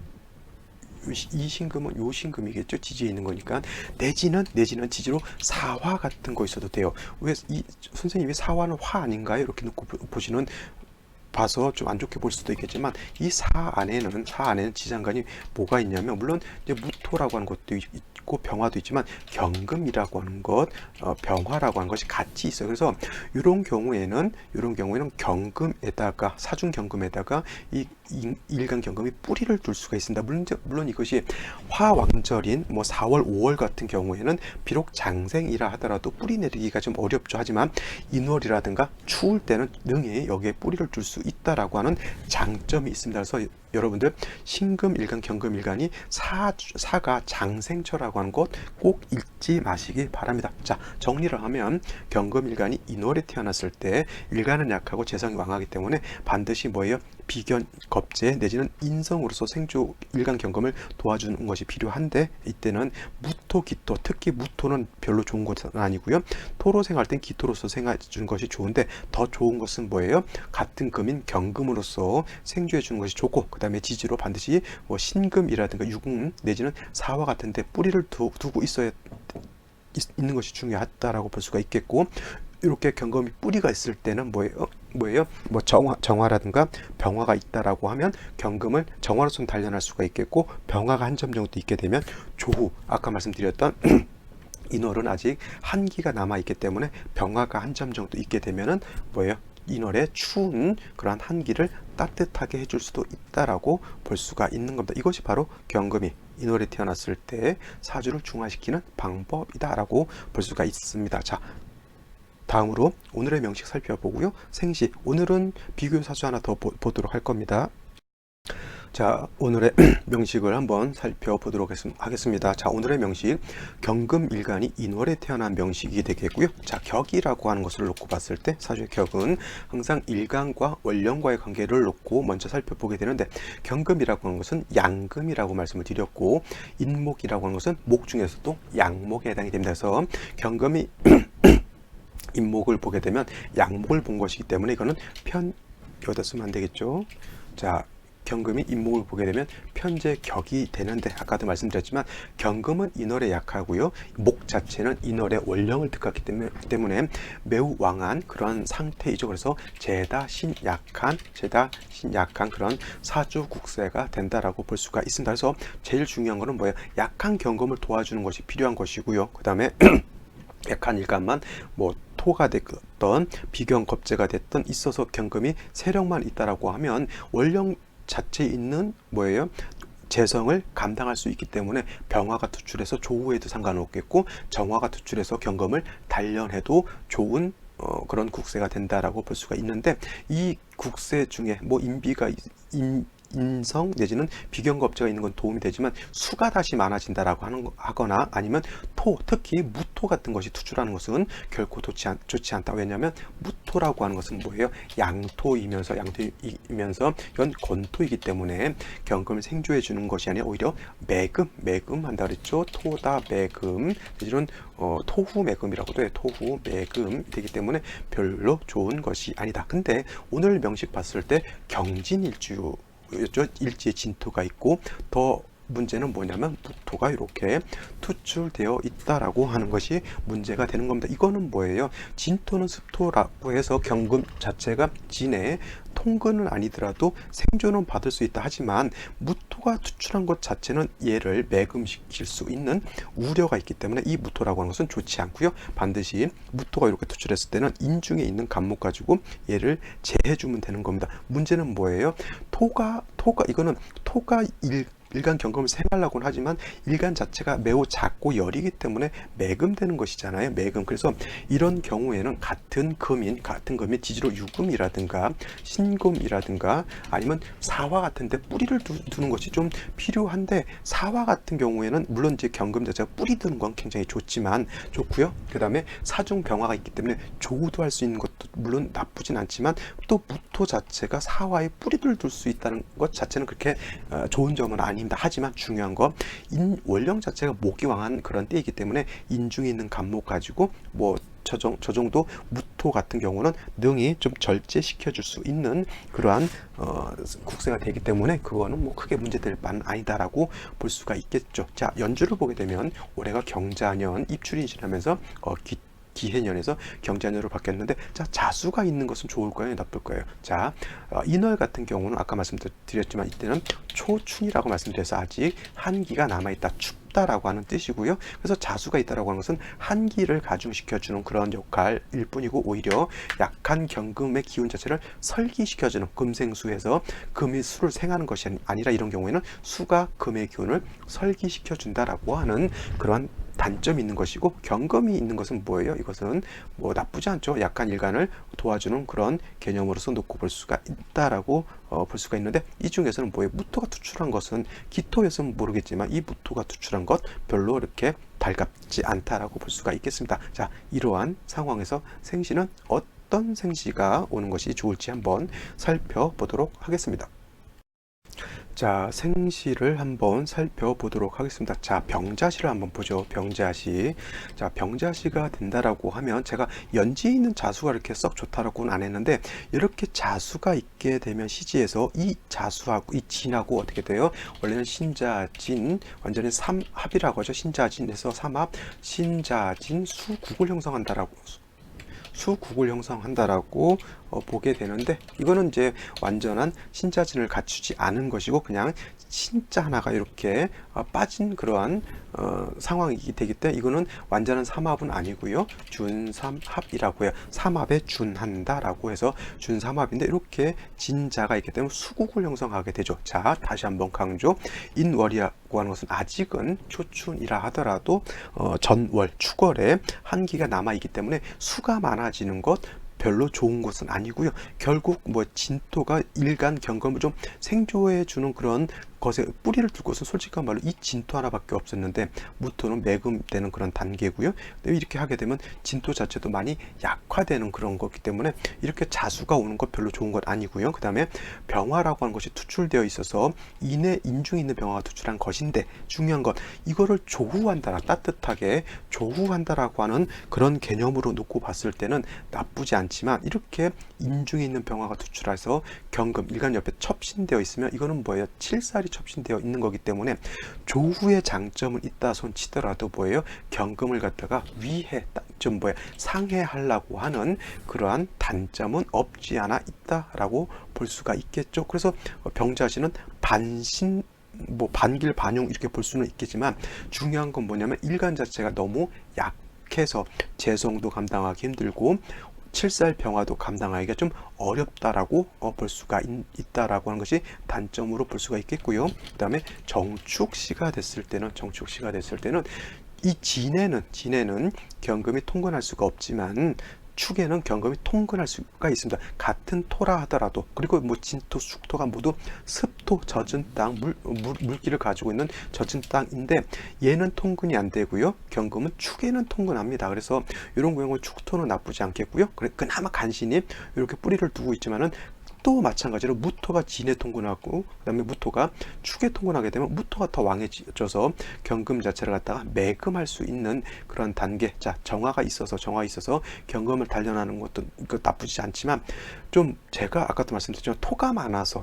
이 신금은 요 신금이겠죠. 지지에 있는 거니까. 내지는 지지로 사화 같은 거 있어도 돼요. 왜 선생님이 사화는 화 아닌가요? 이렇게 놓고 봐서 좀 안 좋게 볼 수도 있겠지만, 이 사 안에는 지장간이 뭐가 있냐면, 물론 이제 무토라고 하는 것도 있고 병화도 있지만 경금이라고 하는 것, 병화라고 하는 것이 같이 있어요. 그래서 이런 경우에는 경금에다가 사중 경금에다가 이 일간 경금이 뿌리를 둘 수가 있습니다. 물론 이것이 화왕절인 뭐 4월, 5월 같은 경우에는 비록 장생이라 하더라도 뿌리 내리기가 좀 어렵죠. 하지만 인월이라든가 추울 때는 능히 여기에 뿌리를 둘 수 있다라고 하는 장점이 있습니다. 그래서 여러분들 신금 일간, 경금 일간이 사가 장생처라고 하는 것 꼭 잊지 마시기 바랍니다. 자, 정리를 하면 경금 일간이 인월에 태어났을 때 일간은 약하고 재성이 왕하기 때문에 반드시 뭐예요? 비견, 겁재 내지는 인성으로서 생주 일간 경금을 도와주는 것이 필요한데, 이때는 무토, 기토, 특히 무토는 별로 좋은 것은 아니고요. 토로 생활 땐 기토로서 생활해 주는 것이 좋은데, 더 좋은 것은 뭐예요? 같은 금인 경금으로서 생주해 주는 것이 좋고, 그 다음에 지지로 반드시 뭐 신금이라든가 유금 내지는 사화 같은데 뿌리를 두고 있는 것이 중요하다라고 볼 수가 있겠고, 이렇게 경금이 뿌리가 있을 때는 뭐예요? 뭐 정화라든가 병화가 있다라고 하면 경금을 정화로서 단련할 수가 있겠고, 병화가 한 점 정도 있게 되면 조후, 아까 말씀드렸던 인월은 아직 한기가 남아 있기 때문에 병화가 한 점 정도 있게 되면은 인월의 추운 그러한 한기를 따뜻하게 해줄 수도 있다라고 볼 수가 있는 겁니다. 이것이 바로 경금이 인월에 태어났을 때 사주를 중화시키는 방법이다라고 볼 수가 있습니다. 자, 다음으로 오늘의 명식 살펴보고요. 생시, 오늘은 비교 사주 하나 더 보도록 할 겁니다. 자, 오늘의 명식을 한번 살펴보도록 하겠습니다. 자, 오늘의 명식, 경금일간이 인월에 태어난 명식이 되겠고요. 자, 격이라고 하는 것을 놓고 봤을 때 사주의 격은 항상 일간과 월령과의 관계를 놓고 먼저 살펴보게 되는데, 경금이라고 하는 것은 양금이라고 말씀을 드렸고, 인목이라고 하는 것은 목 중에서도 양목에 해당이 됩니다. 그래서 경금이 인목을 보게 되면 양목을 본 것이기 때문에 이거는 여기다 쓰면 안 되겠죠. 자, 경금이 인목을 보게 되면 편제격이 되는데, 아까도 말씀드렸지만 경금은 인월에 약하고요, 목 자체는 인월의 월령을 득했기 때문에 매우 왕한 그런 상태이죠. 그래서 죄다 신약한 그런 사주 국세가 된다라고 볼 수가 있습니다. 그래서 제일 중요한 거는 뭐예요? 약한 경금을 도와주는 것이 필요한 것이고요. 그 다음에 약한 일간만 토가 됐던 비견 겁재가 됐던 있어서 경금이 세력만 있다라고 하면 월령 자체에 있는 재성을 감당할 수 있기 때문에 병화가 투출해서 조후해도 상관없겠고, 정화가 투출해서 경금을 단련해도 좋은 그런 국세가 된다라고 볼 수가 있는데, 이 국세 중에 인비가 인성 내지는 비견겁재가 있는 건 도움이 되지만 수가 다시 많아진다라고 하거나 아니면 특히 무토 같은 것이 투출하는 것은 결코 좋지 않다. 왜냐하면 무토라고 하는 것은 양토이면서 연 건토이기 때문에 경금을 생조해 주는 것이 아니라 오히려 매금 한다 그랬죠. 토다 매금 내지는 토후 매금이라고도 해요. 토후 매금 되기 때문에 별로 좋은 것이 아니다. 근데 오늘 명식 봤을 때 경진일주 일지에 진토가 있고, 더 문제는 뭐냐면 무토가 이렇게 투출되어 있다라고 하는 것이 문제가 되는 겁니다. 이거는 뭐예요? 진토는 습토라고 해서 경금 자체가 진에 통근은 아니더라도 생존은 받을 수 있다 하지만, 무토가 투출한 것 자체는 얘를 매금시킬 수 있는 우려가 있기 때문에 이 무토라고 하는 것은 좋지 않고요. 반드시 무토가 이렇게 투출했을 때는 인중에 있는 간목 가지고 얘를 제해주면 되는 겁니다. 문제는 뭐예요? 이거는 토가 일간 경금을 생하려고는 하지만 일간 자체가 매우 작고 열이기 때문에 매금되는 것이잖아요. 매금. 그래서 이런 경우에는 같은 금인 지지로 유금이라든가 신금이라든가 아니면 사화 같은데 뿌리를 두는 것이 좀 필요한데, 사화 같은 경우에는 물론 이제 경금 자체가 뿌리 두는 건 굉장히 좋고요. 그 다음에 사중 병화가 있기 때문에 조우도 할 수 있는 것도 물론 나쁘진 않지만, 또 무토 자체가 사화에 뿌리를 둘 수 있다는 것 자체는 그렇게 좋은 점은 아닙니다. 하지만 중요한 건 월령 자체가 목이 왕한 그런 때이기 때문에 인중에 있는 간목 가지고 저 정도 무토 같은 경우는 능히 좀 절제시켜 줄 수 있는 그러한 국세가 되기 때문에 그거는 크게 문제될 바는 아니다라고 볼 수가 있겠죠. 자, 연주를 보게 되면 올해가 경자년 입출이 지나면서 기해년에서 경자년으로 바뀌었는데, 자, 자수가 있는 것은 좋을 거예요, 나쁠 거예요? 자, 인월 같은 경우는 아까 말씀드렸지만 이때는 초춘이라고 말씀드려서 아직 한기가 남아있다, 춥다라고 하는 뜻이고요. 그래서 자수가 있다라고 하는 것은 한기를 가중시켜주는 그런 역할일 뿐이고, 오히려 약한 경금의 기운 자체를 설기시켜주는, 금생수에서 금이 수를 생하는 것이 아니라 이런 경우에는 수가 금의 기운을 설기시켜준다라고 하는 그런 단점이 있는 것이고, 경금이 있는 것은 뭐예요? 이것은 나쁘지 않죠. 약한 일간을 도와주는 그런 개념으로서 놓고 볼 수가 있다라고 볼 수가 있는데, 이 중에서는 무토가 투출한 것은 기토에서는 모르겠지만 이 무토가 투출한 것 별로 이렇게 달갑지 않다라고 볼 수가 있겠습니다. 자, 이러한 상황에서 생시는 어떤 생시가 오는 것이 좋을지 한번 살펴보도록 하겠습니다. 자, 생시를 한번 살펴보도록 하겠습니다. 자, 병자시를 한번 보죠. 병자시. 자, 병자시가 된다라고 하면 제가 연지에 있는 자수가 이렇게 썩 좋다라고는 안 했는데, 이렇게 자수가 있게 되면 시지에서 이 자수하고 이 진하고 어떻게 돼요? 원래는 신자진, 완전히 삼합이라고 하죠. 신자진에서 삼합, 신자진 수국을 형성한다라고. 수국을 형성한다라고 보게 되는데, 이거는 이제 완전한 신자진을 갖추지 않은 것이고 그냥 신자 하나가 이렇게 빠진 그러한 상황이 되기 때문에 이거는 완전한 삼합은 아니고요, 준삼합이라고 해요. 삼합에 준한다라고 해서 준삼합인데, 이렇게 진자가 있기 때문에 수국을 형성하게 되죠. 자, 다시 한번 강조. 인월이라고 하는 것은 아직은 초춘이라 하더라도 전월 축월에 한기가 남아 있기 때문에 수가 많아지는 것 별로 좋은 것은 아니고요. 결국 뭐 진토가 일간 경금을 좀 생조해 주는 그런 것에 뿌리를 둘 것은 솔직한 말로 이 진토 하나밖에 없었는데, 무토는 매금되는 그런 단계고요. 이렇게 하게 되면 진토 자체도 많이 약화되는 그런 거기 때문에 이렇게 자수가 오는 것 별로 좋은 것 아니고요. 그 다음에 병화라고 하는 것이 투출되어 있어서 인에 인중에 있는 병화가 투출한 것인데, 중요한 것 이거를 조후한다, 따뜻하게 조후한다라고 하는 그런 개념으로 놓고 봤을 때는 나쁘지 않지만, 이렇게 인중에 있는 병화가 투출해서 경금 일간 옆에 첩신되어 있으면 이거는 뭐예요? 칠살이 첩신되어 있는 거기 때문에 조후의 장점은 있다 손 치더라도 뭐예요? 경금을 갖다가 위해 좀 뭐야 상해하려고 하는 그러한 단점은 없지 않아 있다라고 볼 수가 있겠죠. 그래서 병자시는 반신 뭐 반길 반용 이렇게 볼 수는 있겠지만, 중요한 건 뭐냐면 일간 자체가 너무 약해서 재성도 감당하기 힘들고 칠살 병화도 감당하기가 좀 어렵다라고 볼 수가 있다라고 하는 것이 단점으로 볼 수가 있겠고요. 그 다음에 정축시가 됐을 때는 이 진에는 경금이 통근할 수가 없지만 축에는 경금이 통근할 수가 있습니다. 같은 토라 하더라도. 그리고 뭐 진토, 숙토가 모두 습토, 젖은 땅, 물기를 가지고 있는 젖은 땅인데, 얘는 통근이 안 되고요. 경금은 축에는 통근합니다. 그래서 이런 경우는 축토는 나쁘지 않겠고요. 그나마 간신히 이렇게 뿌리를 두고 있지만은, 또 마찬가지로 무토가 진에 통근하고 그 다음에 무토가 축에 통근하게 되면 무토가 더 왕해져서 경금 자체를 갖다가 매금할 수 있는 그런 단계. 자, 정화가 있어서 경금을 단련하는 것도 나쁘지 않지만, 좀 제가 아까도 말씀드렸지만 토가 많아서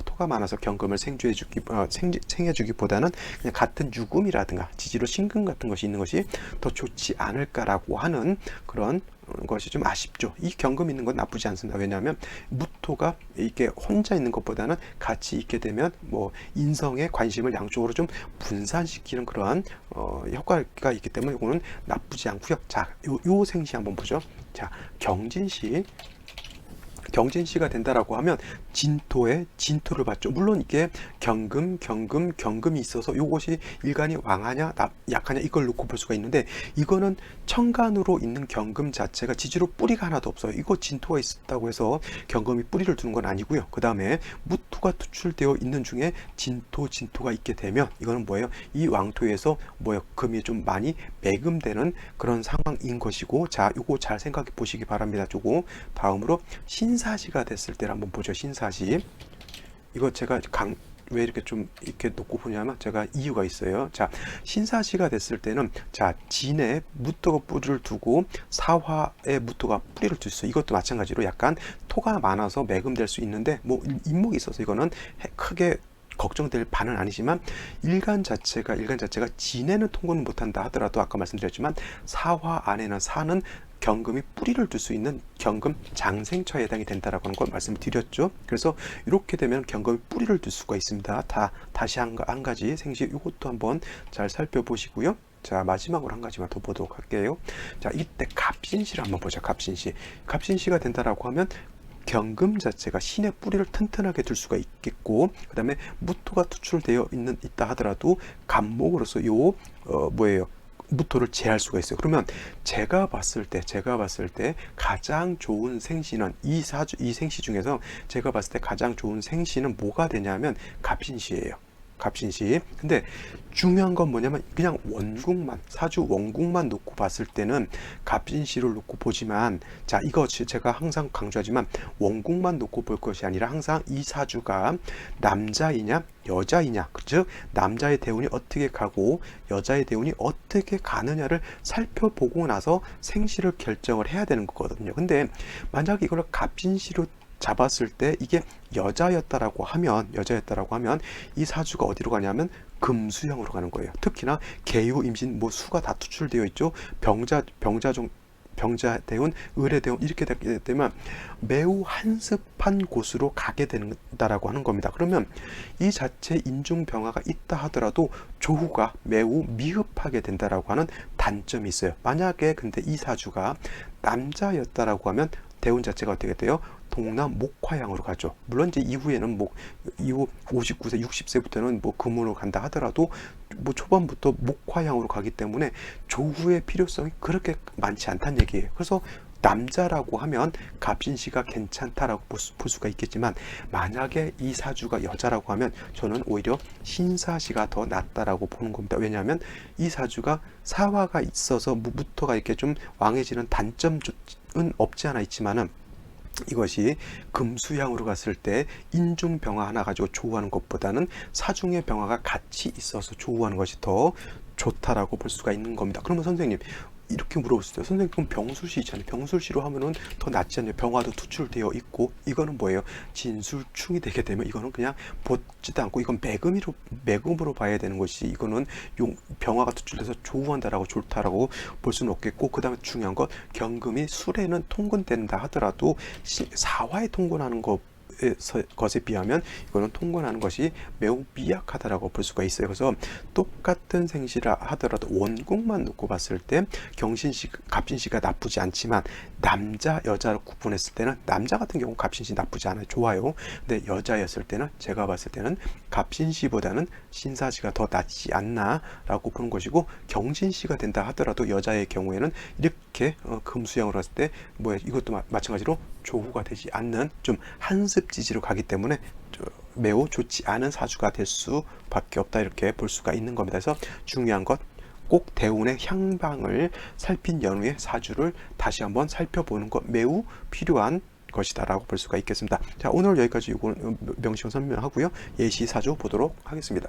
경금을 생해주기보다는 그냥 같은 유금이라든가 지지로 신금 같은 것이 있는 것이 더 좋지 않을까라고 하는 그런 것이 좀 아쉽죠. 이 경금 있는 건 나쁘지 않습니다. 왜냐하면 무토가 이렇게 혼자 있는 것보다는 같이 있게 되면 뭐 인성의 관심을 양쪽으로 좀 분산시키는 그러한 효과가 있기 때문에 이거는 나쁘지 않고요. 자, 요 생시 한번 보죠. 자, 경진시가 된다라고 하면 진토에 진토를 받죠. 물론 이게 경금이 있어서 이것이 일간이 왕하냐 약하냐 이걸 놓고 볼 수가 있는데, 이거는 천간으로 있는 경금 자체가 지지로 뿌리가 하나도 없어요. 이거 진토가 있었다고 해서 경금이 뿌리를 두는 건 아니고요. 그 다음에 무토가 투출되어 있는 중에 진토가 있게 되면 이거는 뭐예요? 이 왕토에서 금이 좀 많이 매금되는 그런 상황인 것이고, 자, 이거 잘 생각해 보시기 바랍니다. 조금 다음으로 신사시가 됐을 때를 한번 보죠. 신사시. 이거 제가 왜 이렇게 좀 이렇게 놓고 보냐면 제가 이유가 있어요. 자, 신사시가 됐을 때는 자, 진에 무토가 뿌리를 두고 사화에 무토가 뿌리를 둘 수 있어요. 이것도 마찬가지로 약간 토가 많아서 매금될 수 있는데, 뭐 인목이 있어서 이거는 크게 걱정될 바는 아니지만, 일간 자체가 진에는 통근을 못한다 하더라도 아까 말씀드렸지만 사화 안에는 사는 경금이 뿌리를 둘 수 있는 경금 장생처에 해당이 된다라고 하는 걸 말씀드렸죠. 그래서 이렇게 되면 경금이 뿌리를 둘 수가 있습니다. 다시 한 가지 생시 이것도 한번 잘 살펴보시고요. 자, 마지막으로 한 가지만 더 보도록 할게요. 자, 이때 갑신시를 한번 보자. 갑신시가 된다라고 하면 경금 자체가 신의 뿌리를 튼튼하게 둘 수가 있겠고, 그 다음에 무토가 투출되어 있다 하더라도 간목으로서 무토를 제할 수가 있어요. 그러면 제가 봤을 때 가장 좋은 생시는 이 생시 중에서 제가 봤을 때 가장 좋은 생시는 뭐가 되냐면 갑신시예요. 갑신시. 근데 중요한 건 뭐냐면 그냥 원국만, 사주 원국만 놓고 봤을 때는 갑신시를 놓고 보지만, 자, 이거 제가 항상 강조하지만 원국만 놓고 볼 것이 아니라 항상 이 사주가 남자이냐 여자이냐, 즉 남자의 대운이 어떻게 가고 여자의 대운이 어떻게 가느냐를 살펴보고 나서 생시를 결정을 해야 되는 거거든요. 근데 만약에 이걸 갑신시로 잡았을 때 이게 여자였다라고 하면 이 사주가 어디로 가냐면 금수형으로 가는 거예요. 특히나 개유, 임신, 뭐 수가 다 투출되어 있죠. 병자 대운, 을의 대운 이렇게 되게 되면 매우 한습한 곳으로 가게 된다라고 하는 겁니다. 그러면 이 자체 인중병화가 있다 하더라도 조후가 매우 미흡하게 된다라고 하는 단점이 있어요. 만약에 근데 이 사주가 남자였다라고 하면 대운 자체가 어떻게 돼요? 동남 목화향으로 가죠. 물론 이제 이후에는 뭐 이후 59세, 60세부터는 뭐 금으로 간다 하더라도 뭐 초반부터 목화향으로 가기 때문에 조후의 필요성이 그렇게 많지 않다는 얘기예요. 그래서 남자라고 하면 갑신시가 괜찮다라고 볼 수가 있겠지만, 만약에 이 사주가 여자라고 하면 저는 오히려 신사시가 더 낫다라고 보는 겁니다. 왜냐하면 이 사주가 사화가 있어서 무토가 이렇게 좀 왕해지는 단점은 없지 않아 있지만은, 이것이 금수향으로 갔을 때 인중병화 하나 가지고 조우하는 것보다는 사중의 병화가 같이 있어서 조우하는 것이 더 좋다라고 볼 수가 있는 겁니다. 그러면 선생님 이렇게 물어볼 수 있어요. 선생님 그럼 병술시 있잖아요. 병술시로 하면은 더 낫지 않나요? 병화도 투출되어 있고. 이거는 뭐예요? 진술충이 되게 되면 이거는 그냥 보지도 않고 이건 매금으로 봐야 되는 것이, 이거는 병화가 투출돼서 조우한다라고 좋다라고 볼 수는 없겠고, 그 다음에 중요한 건 경금이 술에는 통근된다 하더라도 사화에 통근하는 것에 비하면 이거는 통근하는 것이 매우 미약하다라고 볼 수가 있어요. 그래서 똑같은 생시라 하더라도 원국만 놓고 봤을 때 경신시, 갑신시가 나쁘지 않지만 남자, 여자로 구분했을 때는 남자 같은 경우 갑신시 나쁘지 않아요. 좋아요. 근데 여자였을 때는 제가 봤을 때는 갑신시보다는 신사시가 더 낫지 않나라고 보는 것이고, 경신시가 된다 하더라도 여자의 경우에는 이렇게 금수형으로 했을 때 이것도 마찬가지로 조후가 되지 않는 좀 한습지지로 가기 때문에 매우 좋지 않은 사주가 될 수밖에 없다, 이렇게 볼 수가 있는 겁니다. 그래서 중요한 것, 꼭 대운의 향방을 살핀 연후에 사주를 다시 한번 살펴보는 것 매우 필요한 것이다라고 볼 수가 있겠습니다. 자, 오늘 여기까지 이거 명식을 설명하고요. 예시 사주 보도록 하겠습니다.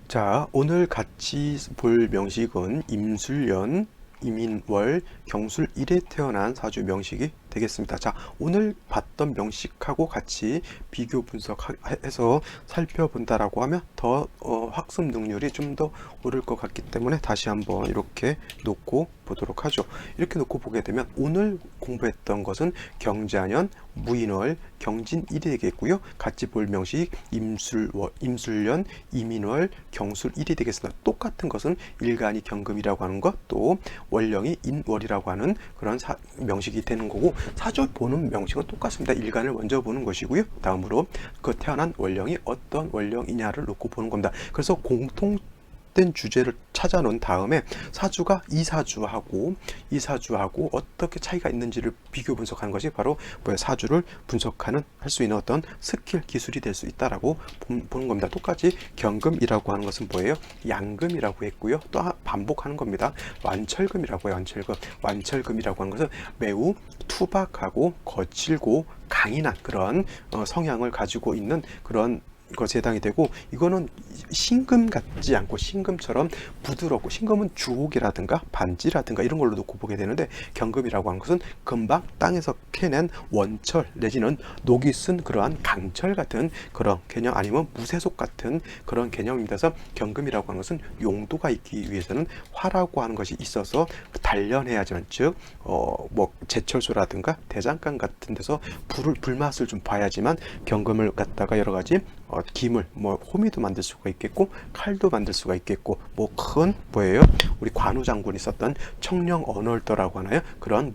자, 오늘 같이 볼 명식은 임술년, 이민월, 경술일에 태어난 사주 명식이 되겠습니다. 자, 오늘 봤던 명식하고 같이 비교 분석해서 살펴본다라고 하면 더 학습 능률이 좀 더 오를 것 같기 때문에 다시 한번 이렇게 놓고 보도록 하죠. 이렇게 놓고 보게 되면 오늘 공부했던 것은 경자년, 무인월, 경진일이 되겠고요. 같이 볼 명식 임술년, 이민월, 경술일이 되겠습니다. 똑같은 것은 일간이 경금이라고 하는 것, 또 월령이 인월이라고 하는 그런 명식이 되는 거고, 사주 보는 명식은 똑같습니다. 일간을 먼저 보는 것이고요. 다음으로 그 태어난 월령이 어떤 월령이냐를 놓고 보는 겁니다. 그래서 공통된 주제를 찾아 놓은 다음에 사주가 이 사주하고 어떻게 차이가 있는지를 비교 분석하는 것이 바로 사주를 분석하는 할 수 있는 어떤 스킬, 기술이 될 수 있다라고 보는 겁니다. 똑같이 경금이라고 하는 것은 뭐예요? 양금이라고 했고요. 또 반복하는 겁니다. 완철금이라고 해요. 완철금이라고 하는 것은 매우 투박하고 거칠고 강인한 그런 성향을 가지고 있는 그런 것에 해당이 되고, 이거는 신금 같지 않고 신금처럼 부드럽고, 신금은 주옥이라든가 반지라든가 이런 걸로 놓고 보게 되는데, 경금이라고 하는 것은 금방 땅에서 캐낸 원철 내지는 녹이 쓴 그러한 강철 같은 그런 개념, 아니면 무쇠속 같은 그런 개념입니다. 그래서 경금이라고 하는 것은 용도가 있기 위해서는 화라고 하는 것이 있어서 단련해야지만, 즉 제철소라든가 대장간 같은 데서 불맛을 좀 봐야지만 경금을 갖다가 여러 가지 기물, 호미도 만들 수가 있겠고, 칼도 만들 수가 있겠고, 큰 우리 관우 장군이 썼던 청령 언월도라고 하나요? 그런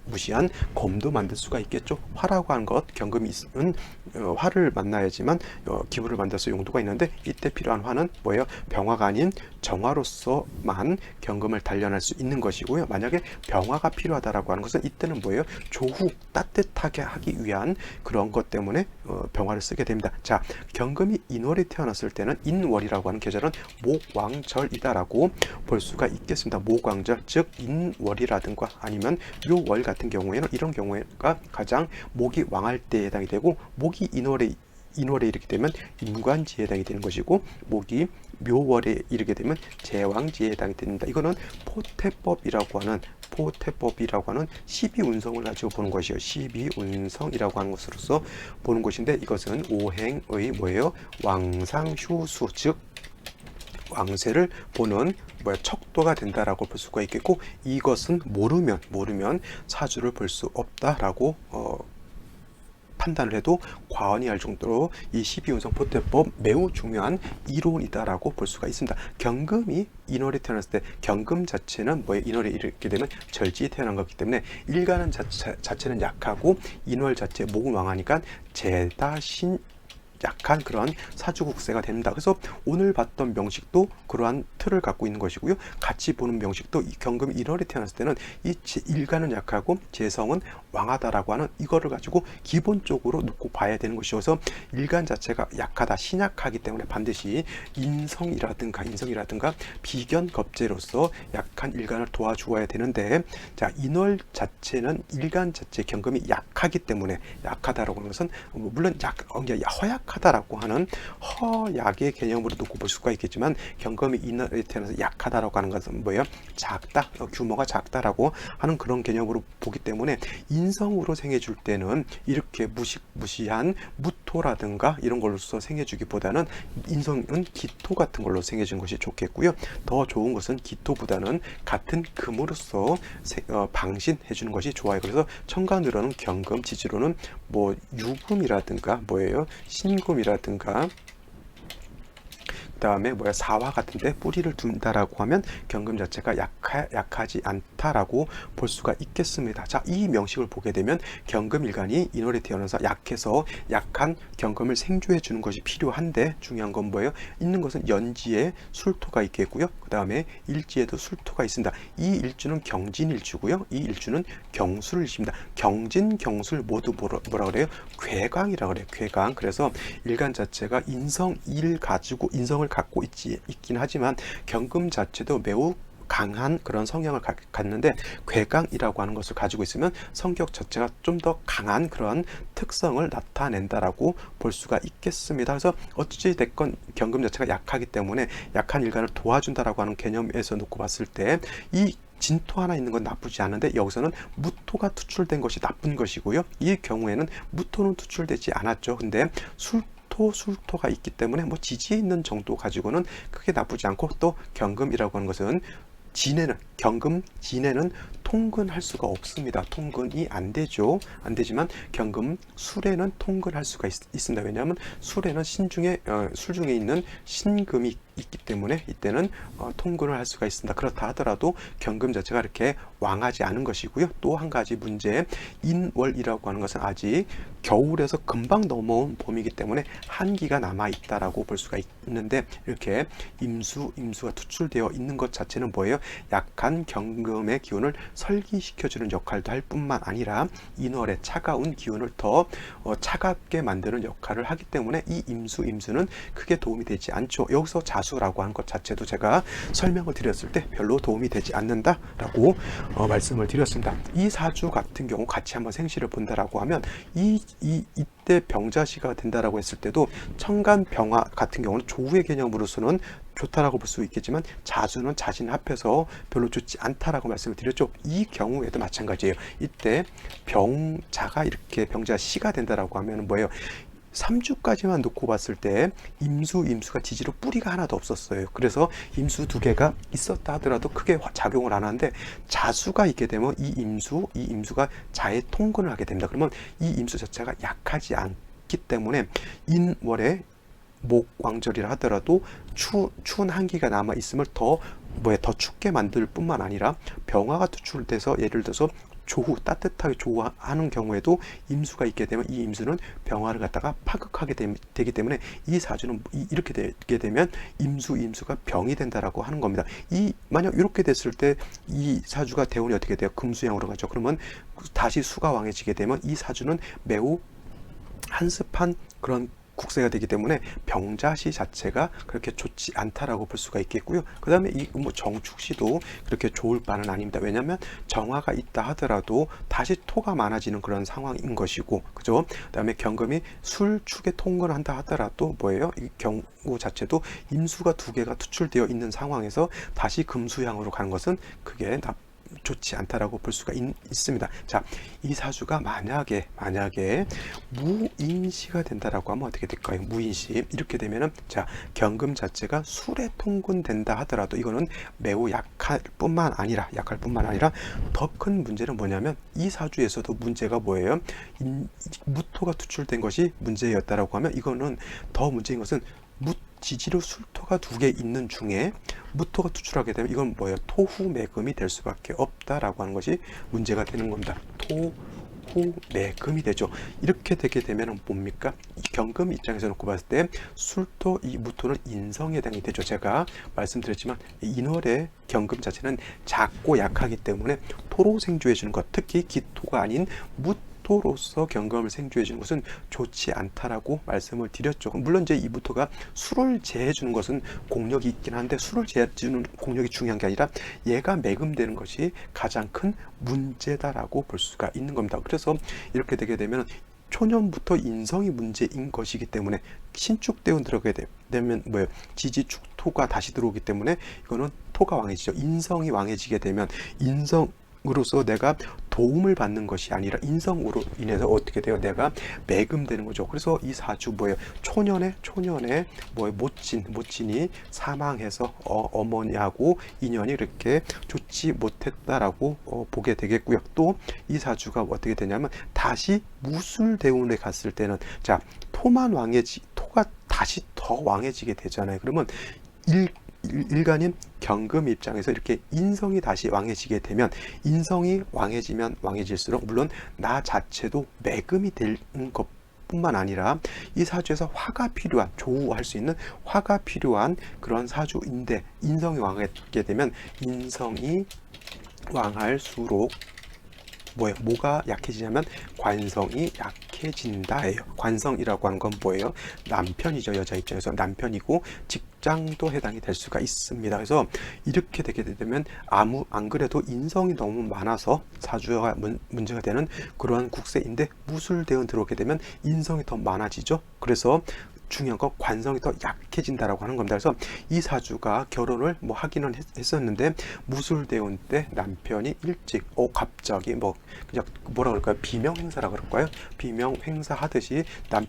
무시한 검도 만들 수가 있겠죠. 화라고 하는 것, 경금이 있으면 화를 만나야지만 기물을 만들어서 용도가 있는데, 이때 필요한 화는 병화가 아닌 정화로서만 경금을 단련할 수 있는 것이고요. 만약에 병화가 필요하다라고 하는 것은 이때는 조후 따뜻하게 하기 위한 그런 것 때문에 병화를 쓰게 됩니다. 자, 경금이 인월에 태어났을 때는 인월이라고 하는 계절은 목왕절이다라고 볼 수가 있겠습니다. 목왕절, 즉 인월이라든가 아니면 묘월 같은 경우에는 이런 경우가 가장 목이 왕할 때에 해당이 되고, 목이 인월에 이르게 되면 임관지에 해당이 되는 것이고, 목이 묘월에 이르게 되면 제왕지에 해당이 됩니다. 이거는 포태법이라고 하는 12운성을 가지고 보는 것이요. 12운성이라고 하는 것으로서 보는 것인데, 이것은 오행의 뭐예요? 왕상휴수, 즉 왕세를 보는 척도가 된다라고 볼 수가 있겠고, 이것은 모르면 사주를 볼 수 없다라고 판단을 해도 과언이 할 정도로 이 12운성 포태법 매우 중요한 이론이다라고 볼 수가 있습니다. 경금이 인월에 태어났을 때 경금 자체는 인월에 이르게 되면 절지에 태어난 거기 때문에 일간은 자체는 약하고, 인월 자체 목은 왕하니까 제다신 약한 그런 사주국세가 됩니다. 그래서 오늘 봤던 명식도 그러한 틀을 갖고 있는 것이고요. 같이 보는 명식도 이 경금이 인월에 태어났을 때는 이 일간은 약하고 재성은 왕하다라고 하는 이거를 가지고 기본적으로 놓고 봐야 되는 것이어서, 일간 자체가 약하다, 신약하기 때문에 반드시 인성이라든가 비견 겁재로서 약한 일간을 도와주어야 되는데, 자, 인월 자체는 일간 자체 경금이 약하기 때문에, 약하다라고 하는 것은 물론 허약하다라고 하는 허약의 개념으로 놓고 볼 수가 있겠지만, 경금이 인월에 태어나서 약하다라고 하는 것은 뭐예요? 작다, 규모가 작다라고 하는 그런 개념으로 보기 때문에, 인성으로 생해줄 때는 이렇게 무시한 무토라든가 이런 걸로서 생해주기보다는 인성은 기토 같은 걸로 생해주는 것이 좋겠고요. 더 좋은 것은 기토보다는 같은 금으로서 방신해주는 것이 좋아요. 그래서 천간으로는 경금, 지지로는 유금이라든가 신금이라든가 그다음에 사화 같은데 뿌리를 둔다라고 하면 경금 자체가 약하지 않다라고 볼 수가 있겠습니다. 자, 이 명식을 보게 되면 경금일간이 인월에 태어나서 약해서 약한 경금을 생조해 주는 것이 필요한데, 중요한 건 뭐예요? 있는 것은 연지에 술토가 있겠고요. 그 다음에 일지에도 술토가 있습니다. 이 일주는 경진일주고요. 이 일주는 경술일주입니다. 경진, 경술 모두 뭐라 그래요? 괴강이라고 그래요. 괴강. 그래서 일간 자체가 인성을 갖고 있긴 하지만 경금 자체도 매우 강한 그런 성향을 갖는데, 괴강이라고 하는 것을 가지고 있으면 성격 자체가 좀 더 강한 그런 특성을 나타낸다라고 볼 수가 있겠습니다. 그래서 어찌 됐건 경금 자체가 약하기 때문에 약한 일간을 도와준다라고 하는 개념에서 놓고 봤을 때, 이 진토 하나 있는 건 나쁘지 않은데, 여기서는 무토가 투출된 것이 나쁜 것이고요. 이 경우에는 무토는 투출되지 않았죠. 근데 술토가 있기 때문에 지지에 있는 정도 가지고는 크게 나쁘지 않고, 또 경금이라고 하는 것은 경금 진해는 통근할 수가 없습니다. 통근이 안 되지만 경금 술에는 통근할 수가 있습니다. 왜냐하면 술에는 술 중에 있는 신금이 있기 때문에 이때는 통근을 할 수가 있습니다. 그렇다 하더라도 경금 자체가 이렇게 왕하지 않은 것이고요. 또 한 가지 문제, 인월이라고 하는 것은 아직 겨울에서 금방 넘어온 봄이기 때문에 한기가 남아 있다라고 볼 수가 있는데, 이렇게 임수가 투출되어 있는 것 자체는 뭐예요? 약한 경금의 기운을 설기시켜주는 역할도 할 뿐만 아니라 인월의 차가운 기운을 더 차갑게 만드는 역할을 하기 때문에, 이 임수는 크게 도움이 되지 않죠. 여기서 자수라고 하는 것 자체도 제가 설명을 드렸을 때 별로 도움이 되지 않는다라고 말씀을 드렸습니다. 이 사주 같은 경우 같이 한번 생시를 본다라고 하면 이때 병자시가 된다라고 했을 때도, 천간 병화 같은 경우는 조우의 개념으로서는 좋다라고 볼 수 있겠지만, 자수는 자신 합해서 별로 좋지 않다라고 말씀을 드렸죠. 이 경우에도 마찬가지예요. 이때 병자가 이렇게 병자시가 된다라고 하면 뭐예요? 3주까지만 놓고 봤을 때 임수가 지지로 뿌리가 하나도 없었어요. 그래서 임수 두 개가 있었다 하더라도 크게 작용을 안 하는데, 자수가 있게 되면 이 임수가 자의 통근을 하게 됩니다. 그러면 이 임수 자체가 약하지 않기 때문에 인월에 목왕절이라 하더라도 추운 한기가 남아 있음을 더 춥게 만들 뿐만 아니라, 병화가 투출돼서 예를 들어서 조후, 따뜻하게 조후하는 경우에도 임수가 있게 되면 이 임수는 병화를 갖다가 파극하게 되기 때문에 이 사주는 이렇게 되게 되면 임수가 병이 된다라고 하는 겁니다. 만약 이렇게 됐을 때 이 사주가 대운이 어떻게 돼요? 금수형으로 가죠. 그러면 다시 수가 왕해지게 되면 이 사주는 매우 한습한 그런 국세가 되기 때문에 병자시 자체가 그렇게 좋지 않다라고 볼 수가 있겠고요. 그 다음에 이 정축시도 그렇게 좋을 바는 아닙니다. 왜냐하면 정화가 있다 하더라도 다시 토가 많아지는 그런 상황인 것이고, 그죠? 그 다음에 경금이 술축에 통근을 한다 하더라도 뭐예요? 이 경우 자체도 임수가 두 개가 투출되어 있는 상황에서 다시 금수향으로 가는 것은 그게 좋지 않다라고 볼 수가 있습니다. 자, 이 사주가 만약에 무인시가 된다라고 하면 어떻게 될까요? 무인시 이렇게 되면은, 자, 경금 자체가 술에 통근된다 하더라도 이거는 매우 약할 뿐만 아니라 더 큰 문제는 뭐냐면 이 사주에서도 문제가 뭐예요? 무토가 투출된 것이 문제였다라고 하면 이거는 더 문제인 것은 지지로 술토가 두 개 있는 중에 무토가 투출하게 되면 이건 뭐예요? 토후매금이 될 수밖에 없다라고 하는 것이 문제가 되는 겁니다. 토후매금이 되죠. 이렇게 되게 되면 뭡니까? 이 경금 입장에서 놓고 봤을 때 술토, 이 무토는 인성에 해당이 되죠. 제가 말씀드렸지만 인월의 경금 자체는 작고 약하기 때문에 토로 생조해 주는 것, 특히 기토가 아닌 무토로서 경금을 생조해 주는 것은 좋지 않다라고 말씀을 드렸죠. 물론 이제 이 무토가 술을 제해 주는 것은 공력이 있긴 한데, 술을 제해 주는 공력이 중요한 게 아니라 얘가 매금되는 것이 가장 큰 문제다라고 볼 수가 있는 겁니다. 그래서 이렇게 되게 되면 초년부터 인성이 문제인 것이기 때문에 신축대운 들어가게 되면 뭐예요? 지지축토가 다시 들어오기 때문에 이거는 토가 왕해지죠. 인성이 왕해지게 되면 인성으로서 내가 도움을 받는 것이 아니라 인성으로 인해서 어떻게 돼요? 내가 매금되는 거죠. 그래서 이 사주 뭐예요? 초년에 뭐예요? 모친이 사망해서 어머니하고 인연이 이렇게 좋지 못했다라고 보게 되겠고요. 또 이 사주가 어떻게 되냐면 다시 무술대운에 갔을 때는, 자, 토가 다시 더 왕해지게 되잖아요. 그러면 일간인 경금 입장에서 이렇게 인성이 다시 왕해지게 되면, 인성이 왕해지면 왕해질수록 물론 나 자체도 매금이 되는 것뿐만 아니라 이 사주에서 화가 필요한, 조우할 수 있는 화가 필요한 그런 사주인데, 인성이 왕하게 되면 인성이 왕할수록 뭐가 약해지냐면 관성이 약해진다예요. 관성이라고 하는 건 뭐예요? 남편이죠. 여자 입장에서 남편이고 직장도 해당이 될 수가 있습니다. 그래서 이렇게 되게 되면 안 그래도 인성이 너무 많아서 사주가 문제가 되는 그러한 국세인데, 무술대운 들어오게 되면 인성이 더 많아지죠. 그래서 중요한 건 관성이 더 약해진다라고 하는 겁니다. 그래서 이 사주가 결혼을 하기는 했었는데 무술대운 때 남편이 일찍 갑자기 그냥 뭐라 그럴까요? 비명 행사라 그럴까요? 비명 행사 하듯이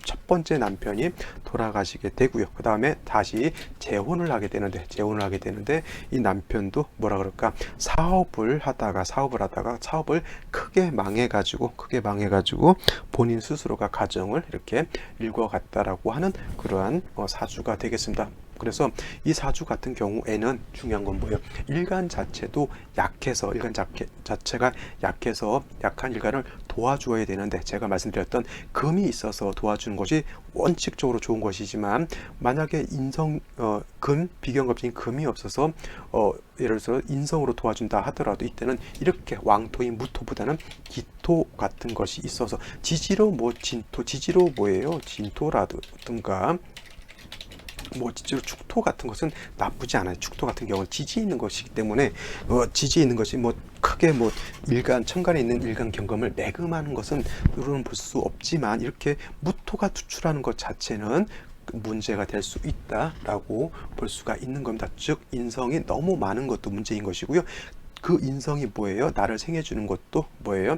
첫 번째 남편이 돌아가시게 되고요. 그 다음에 다시 재혼을 하게 되는데 이 남편도 뭐라 그럴까? 사업을 하다가 사업을 크게 망해가지고 본인 스스로가 가정을 이렇게 읽어갔다라고 하는 그러한 사주가 되겠습니다. 그래서 이 사주 같은 경우에는 중요한 건 뭐예요? 일간 자체도 약해서, 자체가 약해서 약한 일간을 도와주어야 되는데, 제가 말씀드렸던 금이 있어서 도와주는 것이 원칙적으로 좋은 것이지만, 만약에 비경급진 금이 없어서 예를 들어서 인성으로 도와준다 하더라도 이때는 이렇게 왕토인 무토보다는 기토 같은 것이 있어서 지지로 지지로 뭐예요? 진토라든가 지지로 축토 같은 것은 나쁘지 않아요. 축토 같은 경우는 지지 있는 것이기 때문에 지지 있는 것이 크게 천간에 있는 일간 경금을 매금하는 것은 우리는 볼 수 없지만, 이렇게 무토가 투출하는 것 자체는 문제가 될 수 있다라고 볼 수가 있는 겁니다. 즉 인성이 너무 많은 것도 문제인 것이고요. 그 인성이 뭐예요? 나를 생해주는 것도 뭐예요?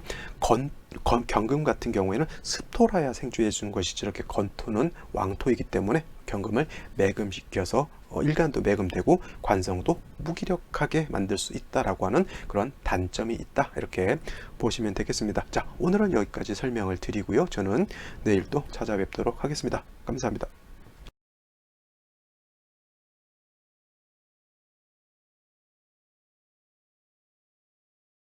경금 같은 경우에는 습토라야 생주해 주는 것이지, 이렇게 건토는 왕토이기 때문에 경금을 매금시켜서 일간도 매금되고 관성도 무기력하게 만들 수 있다라고 하는 그런 단점이 있다, 이렇게 보시면 되겠습니다. 자, 오늘은 여기까지 설명을 드리고요. 저는 내일 또 찾아뵙도록 하겠습니다. 감사합니다.